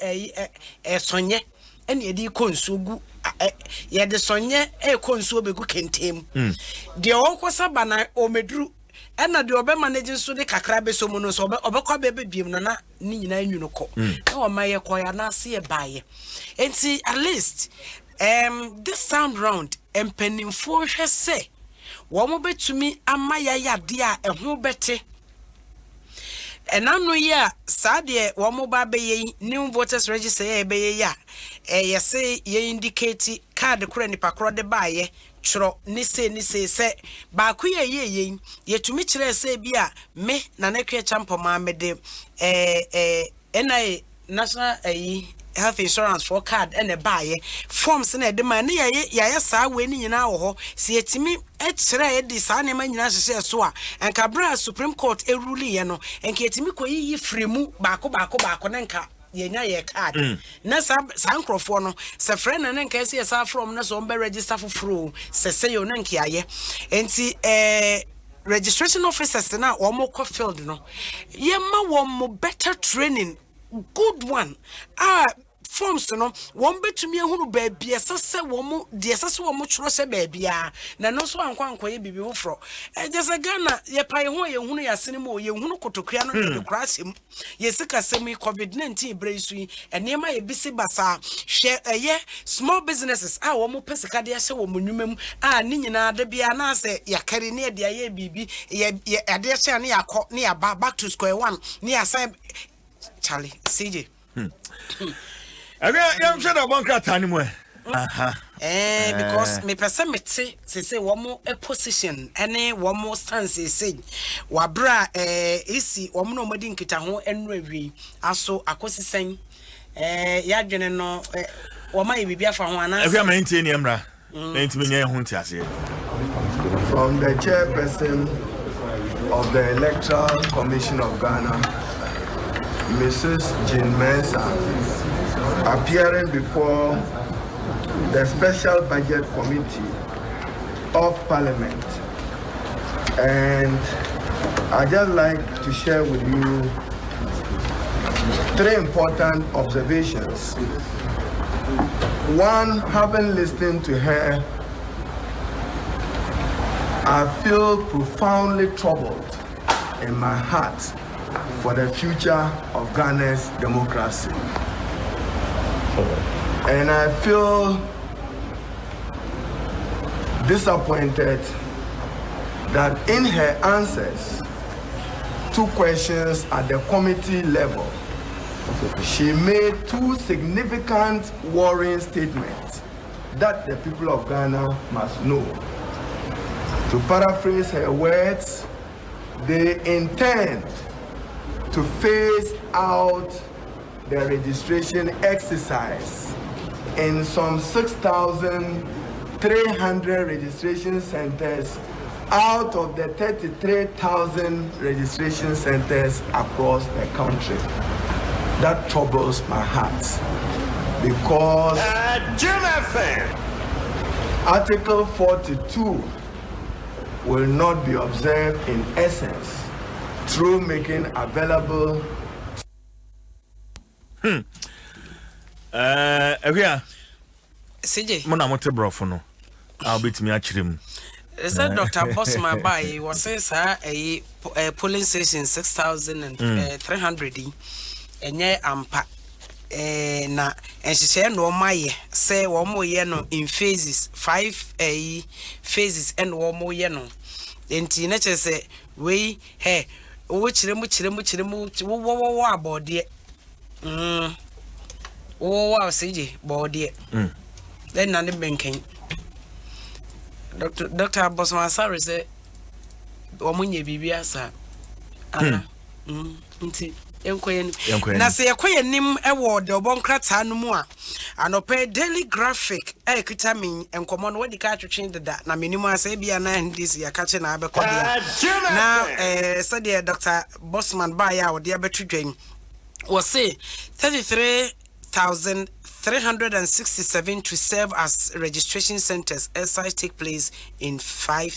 sonye ene yede konsugu yede sonye konsuo begu kentem de onkosa bana omedru ena de obe manage so de kakra be so mu no so obekwa be biem no na ni nyina anwu ko na o maye koya na se e baye enti at least this time round empenimfo hwe se wo mo betumi amaya yade a eho bete enanu ya sade wo mo ba be yi new voters register ya be ya ye say ye indicate card kura nipa kro de baye chro ni se ba ku ye tumi kire se bia me na nekwe champo ma me de NI national health insurance for card and a buy forms na de man ya saa we ni nyina wo ho se yetimi kire di saa ne ma nyina hye so a enka bra Supreme Court eruli ye no enka yetimi koyi fremu baako na enka yenya ye card na sa nkrofo no se friend na nka se sa from na so be register for fro se yo na nka aye enti registration officers na wo mo ko field no ye ma wo mo better training good one forms no won betumi ehunu baabia sese won de sese won churo se baabia na no so ankwa ye bibi hofro ejese Ghana ye pai ho ye hunu yasene mo ye hunu kotokua no de krasem ye sika semi covid-19 bresu enema ye bisi basa hwe ye small businesses won pesika de hye won nwumam ni nyina de bia na se yakari ne de ye bibi ye ade hye ne yakọ ne ya back to square one ne asan Charlie CJ I'm sure that one crack anymore. Because me person me say one more a position any one more stance say wabra isi one no madi nkita ho enrewi aso akosi sen ya dwene no wo ma bibia fa ho ana e ma ntie ni emra na ntimi nya ho ntiase from the chairperson of the Electoral Commission of Ghana, Mrs. Jean Mensa, appearing before the Special Budget Committee of Parliament. And I'd just like to share with you 3 important observations. One, having listened to her, I feel profoundly troubled in my heart for the future of Ghana's democracy. And I feel disappointed that in her answers to questions at the committee level, she made 2 significant worrying statements that the people of Ghana must know. To paraphrase her words, they intend to phase out the registration exercise in some 6,300 registration centers out of the 33,000 registration centers across the country. That troubles my heart because Article 42 will not be observed in essence through making available CJ mona mote brofo no I'll be to me achirem said Dr. Bosman by was says a polling station 6,300 enye ampa na enhyehyɛ no maye say wo mo ye no in phases 5 phases and wo mo ye no enti na kyerɛ we he wo kyeremu wo abode wo CJ bode then na ne benken Dr. Bosman sorry say wo mo nye bibia sa ana nti na se yakoye nim ewo de obonkrata no mu a anope daily graphic ekitamin enkomo no wadi ka twetwe deda na menimu ase bia na ndisi yakache na abekode na said Dr. Bosman ba ya wode abetudwan was say 33,367 to serve as registration centers SI take place in 5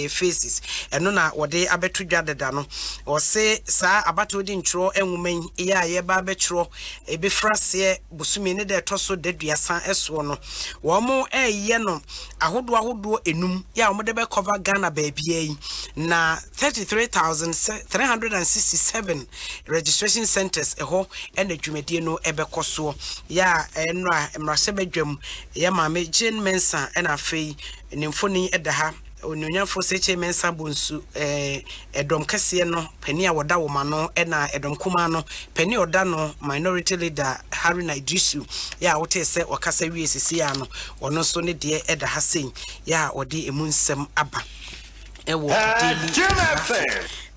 phases. And no na wode abetu dwada no was say sa abato di ntro enwuman iya ye ba betro ebefrase busumi ne de toso deduasan eso no wo mo eye no ahodo enum ya mo de be cover Ghana baby na 33,367 registration centers eho and adwumadie no ebekoso ya enra emrase bedwam ya mame Jane Mensa and afei nimfoni edaha onyonyafo seche Mensa bonsu edom kase no pani a woda wo ma no na edom kuma no pani oda no minority leader Haruna Idrisu ya wote se wakasa wie sisi ya no ono so ne de edaha sen ya odi emu nsem aba ewo daily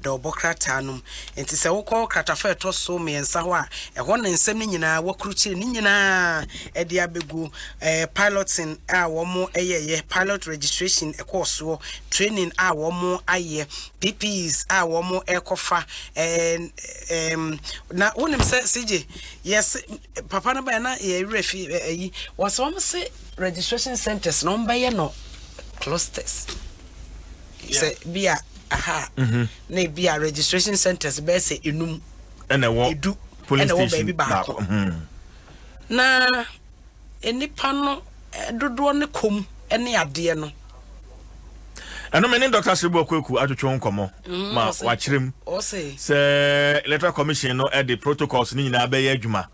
do bokrata num enti se wokọ kratafa to so miensa ho a ehọ na nsem ni nyina wakruchi ni nyina e dia begu piloting a wo mo eyeye pilot registration ekoso training a wo mo aye PPs a wo mo ekofa na wonim se CJ yes papa na ba na ye refi yi was wo se registration centers no mbaye no clusters say bia aha na bia registration centers be say enum ene wo police station na enipa no dodo ne kom ene ade no eno me ne Dr. Sebo Kwaku atwetwe nkomo ma wachirem o say electoral commission no the protocols ni nyina be ye adwuma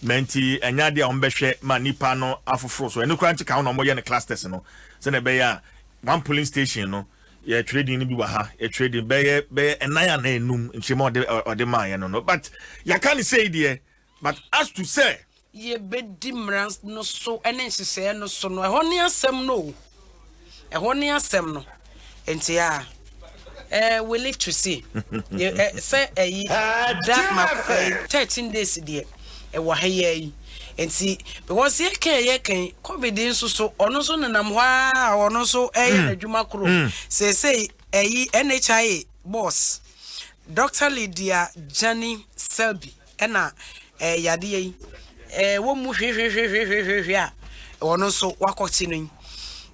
menti enya de a ombehwe ma nipa no afoforo so eno kra ntika ho no mo ye ne clusters no se na be ya one polling station no yeah trading bi wa ha trading be enaya na enum nchema ode man no but ya can say there but as to say ye bedi mrans no so ene nsese no so no ehoni asem no enti ya we live to see say that my 13 days there e wa ha yi enti because ye can covid so ono so nanam hwa ono so na dwuma kro say NHI boss Dr. Lydia Jenny Selby na yade yi wo mu hwe a ono so wakoti no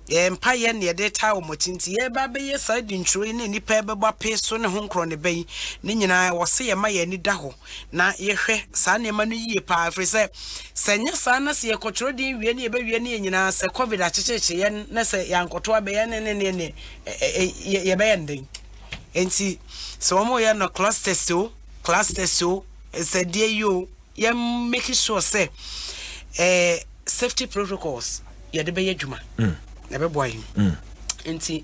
mpa ye ne de ta o motinti ye ba be ye side ntro ne nipa be ba pe so ne ho nkro ne be ne nyina wo se ye ma ye ni da ho na ye hwe sa ne ma no yie pa afre se senya sa na se ye kotro din wie ne ye be wie ne nyina se covid a checheche ye na se yankoto abe ye ne ye be yenden enti so mo ye no cluster so se die yo ye make sure say safety protocols ye de be ye dwuma ebe boy enti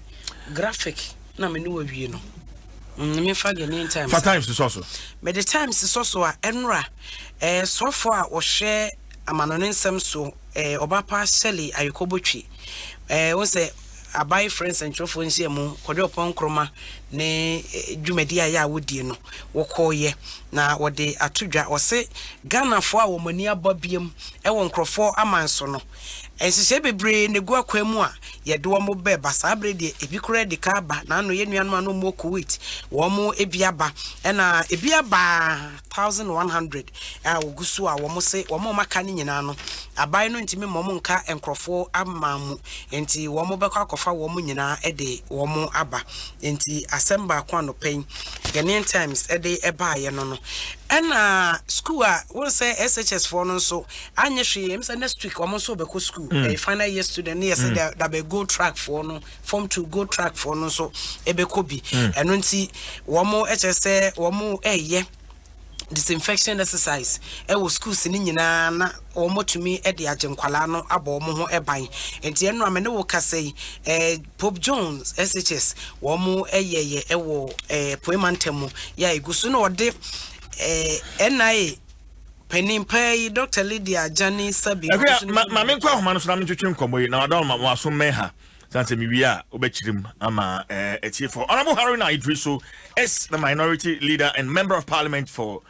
graphic na me no wawie no me fa ge ne time for times so me the times so a enra so for a wo hwe Adom Nsem so obapa Shelley ayekobotwi won say abai friends and trofo nsia mu kode opon kroma ne dwumadi ya wodie no wokoye na wode atodwa wo se Ghana fo a wo mani ababiem wo nkrofo amanso no ensise bebre ne gu akwamu a yede wo mo be basa bre de ebi kura de ka ba na no ye nuanu anu mo Kuwait wo mo ebiaba na ebiaba 1100 a wogusu a wo mo se wo mo maka ne nyina no abai no ntimi mo mo nka enkrofo amamu enti wo mo bekọ akọfa wo mo nyina de wo mo aba enti asemba kwa no pen Ghanaian Times de eba ye no na school a wo say SHS for no so anye hwe em say next week wo mo so be ko school final year student yes that be go track for no form to go track for no so ebe ko bi eno nti wo mo say wo mo disinfection exercise wo schools ni nyina na wo motumi de agenkwala no abo mo ho eban enti eno amene wo kasei Pope Jones SHS wo mo wo poemantem ya igusu no de NIA penimpai Dr. Lydia Jenny Selby ma me kwa homa no so na me twetwe nkombo yi na Adom ma so meha sanse mi wi a obechirim ama etie for Honorable Haruna Idrisu is the minority leader and member of parliament for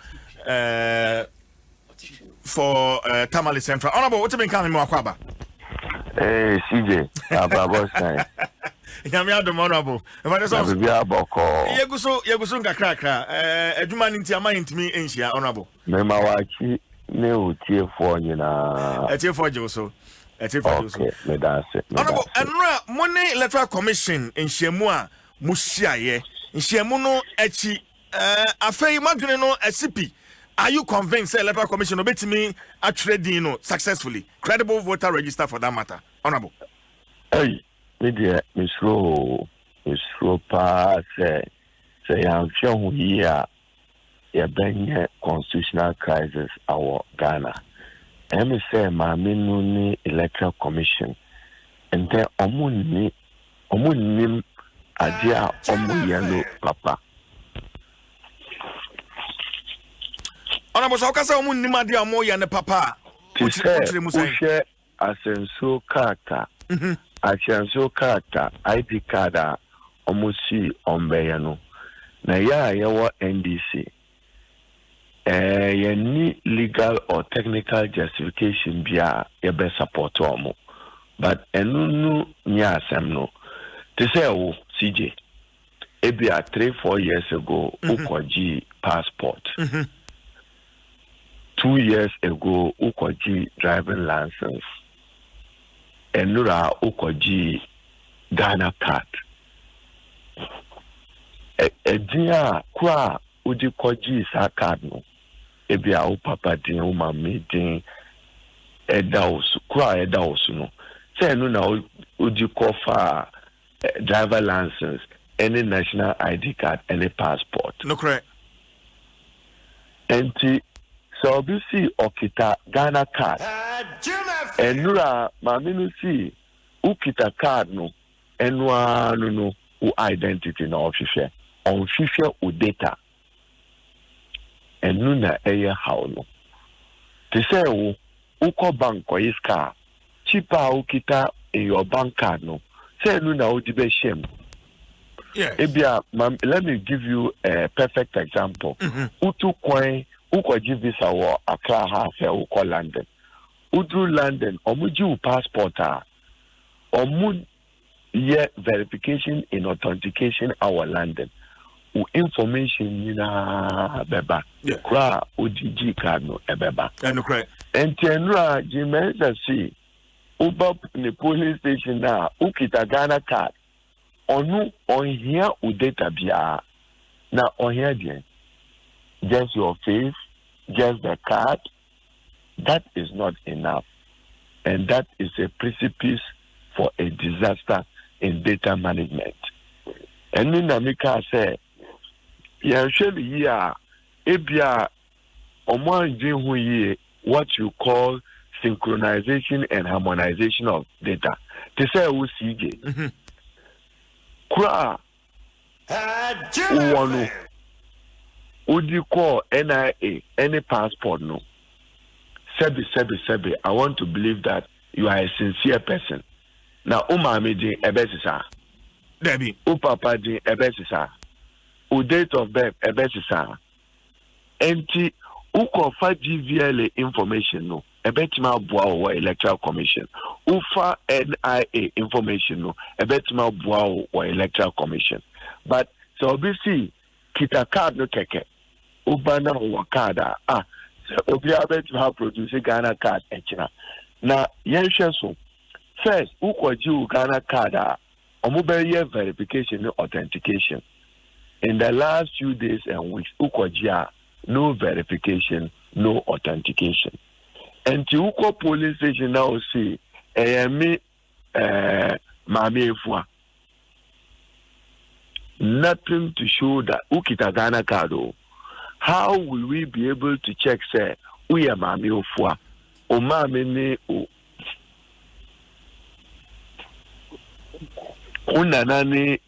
for Tamale Central. Honorable, what you been coming more kwaba? CJ, Ababosai. Yami Adom Honorable. If I just also Yeguso Kakrakra, Eduma Ninti Ama Intimi Enshia, Honorable. Memawachi, New Tier for you now. A tier for Joso. A tier for Joso. Honorable, and Money Electoral Commission in Shemua, Musiaye, in Shemuno, Echi, Afei Magdaleno, SCP. Are you convinced the Electoral Commission will bet me a trading successfully? Credible voter register for that matter. Honorable. Hey, media, Miss Ropa, say, I'm sure here, a constitutional crisis, our Ghana. And me say, my Minuni Electoral Commission, and then Omunim, Adia, Yellow Papa. Honorable, so kasa omu nima dia moya ne papa. Ushe asenso kata. Asenso kata ID card omusi ombeya no. Na ya yawa NDC. Ni legal or technical justification bia ya be support omo. But enunu nya asem no. Te say o CJ. Ebia 3-4 years ago ukoji passport. 2 years ago, Ukoji driving license. Enura Ukoji Ghana card. Edia kwa udi koji sa card no. Ebia u papa din u mami din edaosu kwa edaosu no. Se enuna udi kofa driver license, any national ID card, any passport. No correct. Enti so we see Okita Ghana card. Enura maminu see Ukita card no enwa no u identity na office on office u data. Enuna eye how no. Te say uko bank or iska cheaper Ukita in your bank card no. Say enuna u dibe shame. Yeah. Ebia let me give you a perfect example. Utu coin Ukoji visa wa Accra half uko London. Udru London, omuji passport omu ye verification in authentication our London. U information nina beba. Kra udigi card no ebeba. No correct. Entenra jimenza si uba ni police station na ukita Ghana card. Onu on here u data bia na on here bien. Just your face, just the card, that is not enough. And that is a precipice for a disaster in data management. And in America say, usually ebia what you call synchronization and harmonization of data. They say CJ. Kura uwanu. Would you call NIA any passport? No. Sebi. I want to believe that you are a sincere person. Now, umami di ebesisa. Debbie. Upapa di ebesisa. U date of birth ebesisa. Enti ukofa GVLA information no. Ebetima bua electoral commission. Ufa NIA information no. Ebetima bua electoral commission. But so obviously kita card no keke. Ubana wa card obi abet have produce Ghana card echina. Na yenshe so first ukoji Ghana card omubeye verification and authentication. In the last few days and weeks ukoji no verification, no authentication. And to uko police station now see me mami efua. Nothing to show that ukita Ghana card. How will we be able to check say we are mami ofua o mami ni o unanani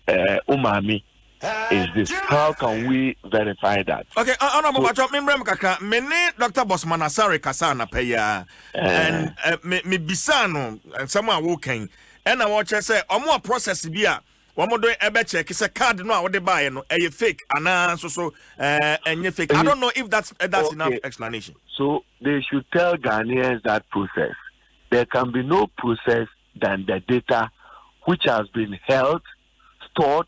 umami is this? How can we verify that? Okay, honorable mene Dr. Bosman Asare Kasana Paya and me bisano and someone walking and I watch say or more process bia one more doing a check. It's a card no what they buy no a fake and so and fake. I don't know if that's okay. Enough explanation. So they should tell Ghanaians that process. There can be no process than the data which has been held, stored,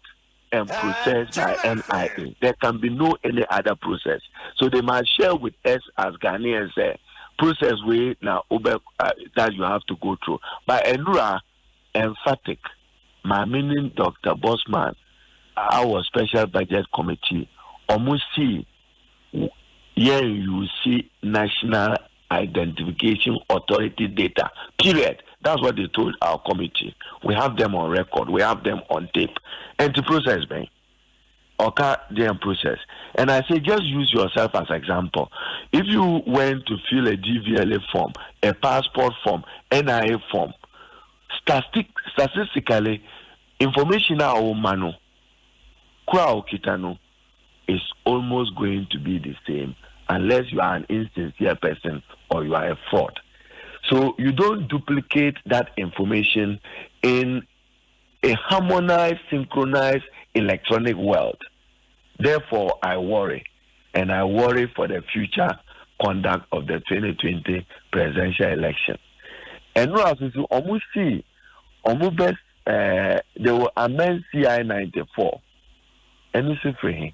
and processed by NIA. There can be no any other process. So they must share with us as Ghanaians process way now that you have to go through. But Enura emphatic, my meaning Dr. Bosman, our special budget committee, almost see you see National Identification Authority data. Period. That's what they told our committee. We have them on record. We have them on tape. And to process, man. Okay, they process. And I say, just use yourself as example. If you went to fill a DVLA form, a passport form, NIA form, statistically, information our manu, kwa okitano, is almost going to be the same unless you are an insincere person or you are a fraud. So you don't duplicate that information in a harmonized, synchronized electronic world. Therefore, I worry, and I worry for the future conduct of the 2020 presidential election. And now, as you almost see, they will amend CI 94, and this is free.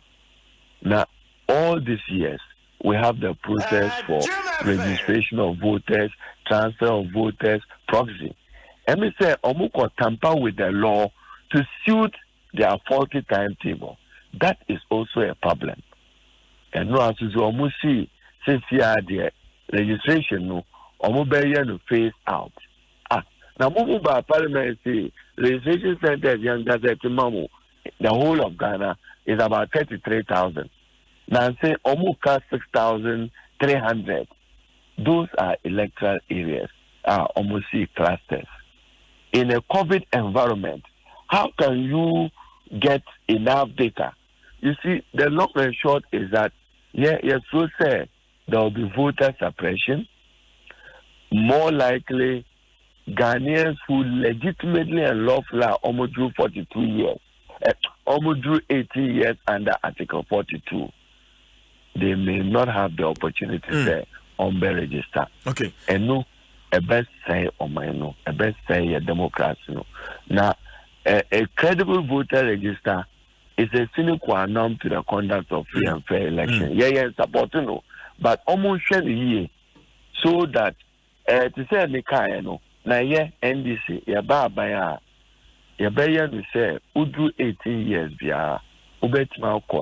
Now, all these years, we have the process for registration of voters, transfer of voters, proxy. And we say, Omuko tamper with the law to suit their faulty timetable. That is also a problem. And now, as you almost see, since the registration, no, Omubeya no phase out. Now, moving by parliament, say, registration centers, young Gazette Mamu, the whole of Ghana is about 33,000. Now, say, Omuka 6,300. Those are electoral areas, almost see clusters. In a COVID environment, how can you get enough data? You see, the long and short is that, so say there will be voter suppression. More likely, Ghanaians who legitimately and lawfully are almost drew 42 years, almost drew 18 years under Article 42. They may not have the opportunity to on register. Okay. And no, a best say on my no, a best say a democracy no. Now, a credible voter register is a sine qua non to the conduct of free and fair election. Support no, but almost share the year so that to say the kind no. Now NDC ya to say udu 18 years bia.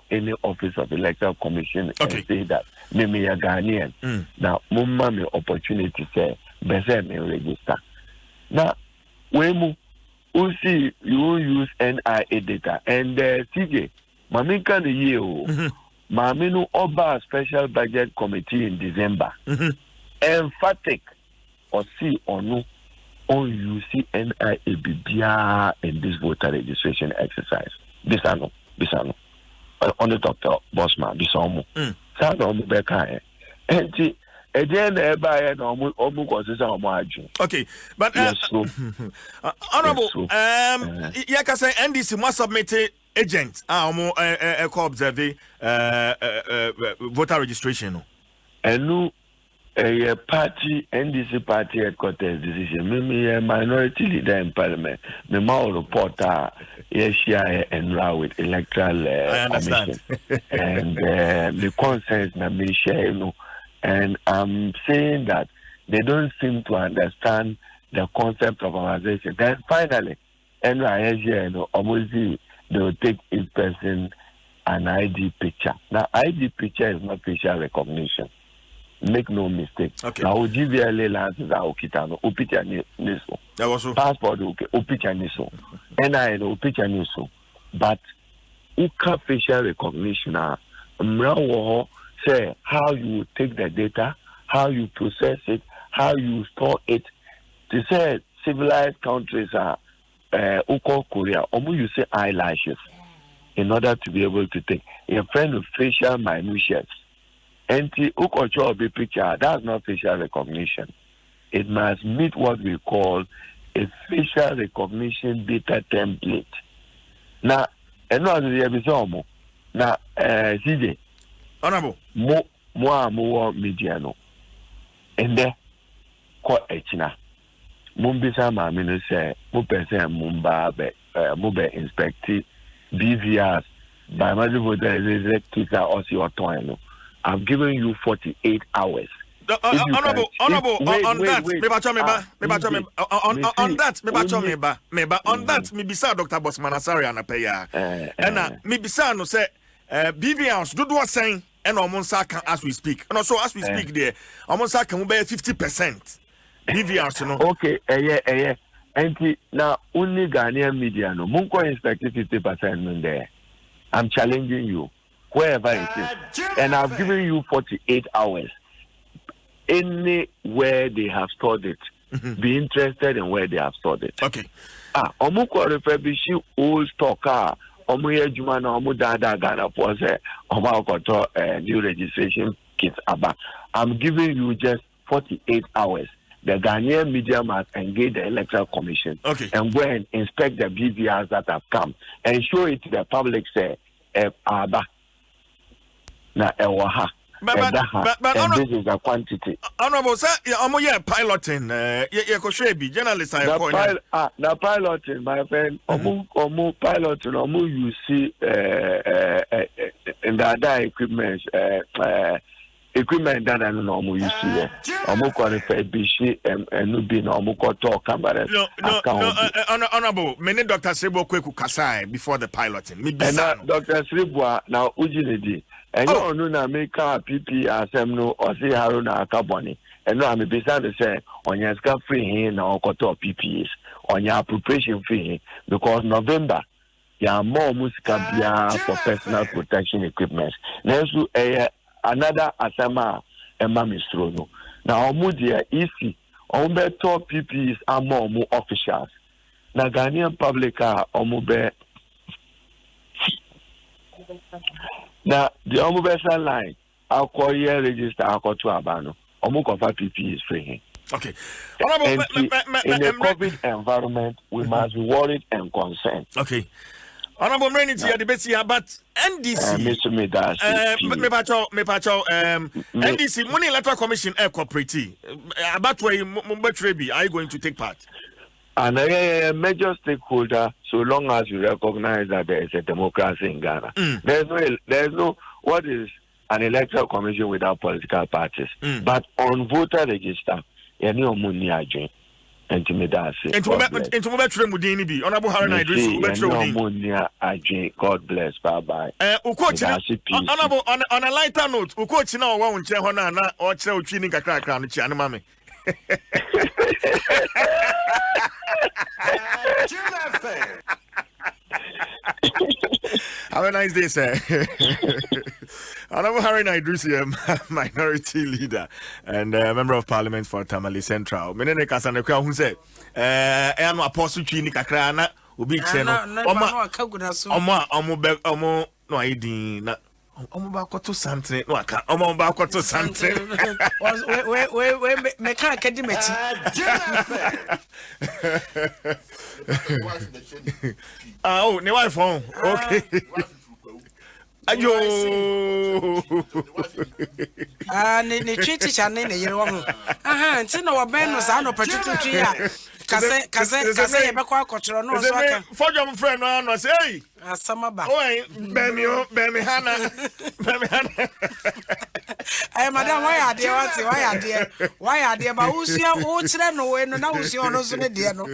Any office of electoral commission and say that me a Ghanaian. Now, mumma me opportunity say bese me register. Now, when you see you use NIA data and CJ, maminka the year, maminu oba special budget committee in December. Emphatic or see or no on you see NIA BBA in this voter registration exercise. This I know. Bisano on the Dr. Bosman Bisomo. Sound on the back. And again, everybody almost was okay, but honorable, Yakasa NDC must submit agents co-observe voter registration. And no. A party, NDC party headquarters decision. Me a minority leader in parliament. Me more reporter, share and with electoral commission. And the concerns that me share, and I'm saying that they don't seem to understand the concept of organization. Then finally, almost they will take each person an ID picture. Now, ID picture is not facial recognition. Make no mistake. Okay. Now, GVLA licenses are okitano, upicha niso. Passport okay, upicha niso. NIN upicha niso. But uka facial recognition, say how you take the data, how you process it, how you store it. They say civilized countries are Uko Korea, you say eyelashes in order to be able to take a friend of facial minutiae. And the picture, that's not facial recognition. It must meet what we call a facial recognition data template. na eno azu ye bi so mo na CJ honorable mo wo media no ende ko echina mumbisa ma me no say mo person mumba be mo be inspect BVRs by magic voter executive or see your time. I've given you 48 hours. Honorable, on that, me bisa Dr. Bosman Asari anapaya. And me bisa no say BVRs do what saying and almost as we speak. And also as we speak there, almost can be 50%. BVRs no. Okay, yeah. And now only Ghanaian media no munko inspect 50% there. I'm challenging you wherever it is, and I've given you 48 hours. Anywhere they have stored it, be interested in where they have stored it. Okay. Omuko refurbishi old stock omu ye juma na omu dada Ghana for say omu akoto new registration kits aba. I'm giving you just 48 hours. The Ghanaian media must engage the Electoral Commission and go and inspect the BVRs that have come and show it to the public. Say, Aba, na ewaha, and this is the quantity. Honorable sir, I'm piloting. Journalist. The piloting, my friend. Omu piloting. Omu you see in the other equipment. Equipment that I know you see. Omu qualify bishi and nubi no omu koto camera. No, honorable. Many Dr. Sebo kweku kasai before the piloting. And Dr. Sebo now ujinedi. And you know na make PP asem no or say haruna akaboni. And no I'm beside to say on your scar free here na okoto PPs on your appropriation free because November ya more musical for personal protection equipment. Next another asama Emma Mistrono. Now, Omudia, easy. Ombeto PPs are more officials. Na Ghanaian public are Omube. Now, the Omubesa line, I'll call here register, I'll call to Abano. Omukofa PP is free. Okay. In a COVID environment, we must be worried and concerned. Okay. Honorable Mrenity at the best here, but NDC. NDC, Money Electoral Commission Air Cooperative. About where Mubetrebi are you going to take part? And a major stakeholder, so long as you recognize that there is a democracy in Ghana. There's no what is an electoral commission without political parties. But on voter register, any money agent. Intimidasi. Honorable Harry God bless. Bye bye. Honorable on a lighter note, Ukochi now won't check on or tell training a crack around the channel, mammy. Have a nice day, sir. Honorable Harry Naidrusi, minority leader and member of parliament for Tamale Central. Menene Kasanekwa who said, "Eno apostle chini kakra na obi cheno. Omo no aidi na omo ba kwato santre no aka omo ba kwato santre. We me kan akadi mechi. Oh, ne wife on. Okay. Ayo. Ne treat chane ne yere wo ho. Aha, nti na wo ben no sa no patututu ya. Kase ye be kwa akotro no so aka. Fojom friend no say, "Hey, asama ba." Oi, bemi hana. Ay madam, why are there ba usia o kire no we no na usia no so ne de no.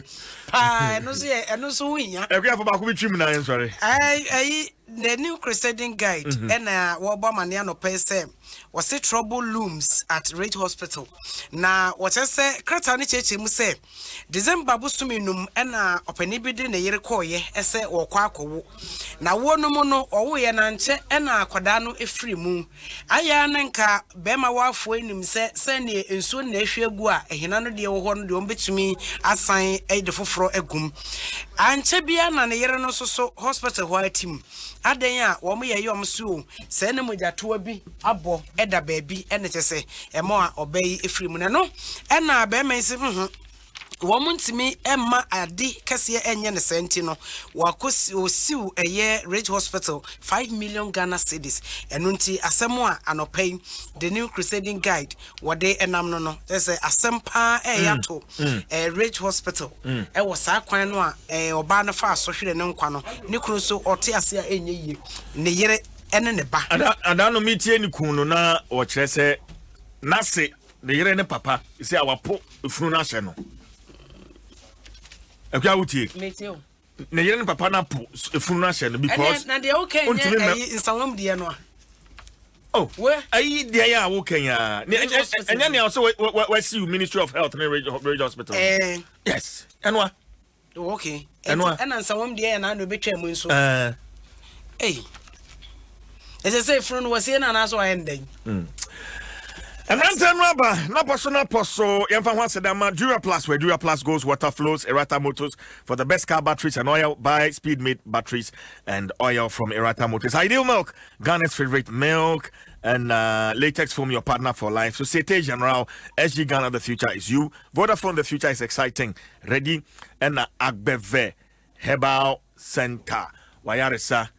Ah, no so winya. E kwa for ba ko bitwim na sorry. Ay the new crusading guide and wo bo mane anopɛ sɛ was say trouble looms at Rate Hospital. Na what say krata ne cheche mu sɛ December busumi num na opani bi de ne yere kɔye ɛsɛ wo kwa akɔwo. Na wo no mu no ɔwo ye na nche na akoda no efiri mu. Aya ne nka bema wafo enim sɛ ne ensuo na ehwe gu a ehina no de wo hɔ no de ombetumi asan de foforo agum. Anche bia na ne yere no so hospital hɔ atim. Aden a wo mo ye yom so sɛ ne mojato bi abɔ ɛda baabi ɛne kyɛ sɛ ɛmo a ɔbɛyi efiri mu ne no ɛna bɛma nsi woman to me Emma Adi Cassia Enyan Sentino, Wakus Ridge Hospital 5 million Ghana cedis, and Unti Asamoa and paying the new crusading guide, what they enamno. There's a Asampa Yato, a Ridge Hospital, a was Aquanwa, a Obana Fast, social and Nonquano, Nicruso or Tiasia Eny, Neyere and the back. And I don't meet any Kununa or Chese Nasi, the Irene Papa, you say our poor Frunashano. Okay, na yere papa na po efunu ahye no because na dey okay in salom dey no oh where ayi dey ya wo kanya enya ne also we see you Ministry of Health na Ridge Hospital yes enwa okay enwa na salom dey na no betwa mu nso eh say efunu was here na so ayenden and then rubber, na poso, Yamfa Sedama, Dura Plus, where Dura Plus goes, water flows, Erata Motors for the best car batteries and oil. Buy Speedmate batteries and oil from Erata Motors. Ideal Milk, Ghana's favorite milk, and latex foam, your partner for life. Societe Generale, SG Ghana, the future is you. Vodafone, the future is exciting. Ready? And Agbeve, Herbal Center. Wayaresa.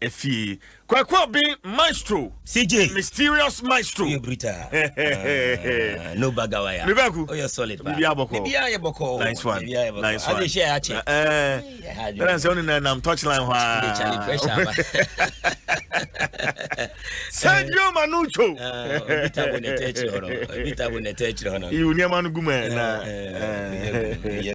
Efi kwa be maestro CJ mysterious maestro you brutal no bagawaya oh you're solid bibia boko nice one I share achi that's only na touchline wa pressure Sergio Manucho bita bonete chiro you nyama no guma na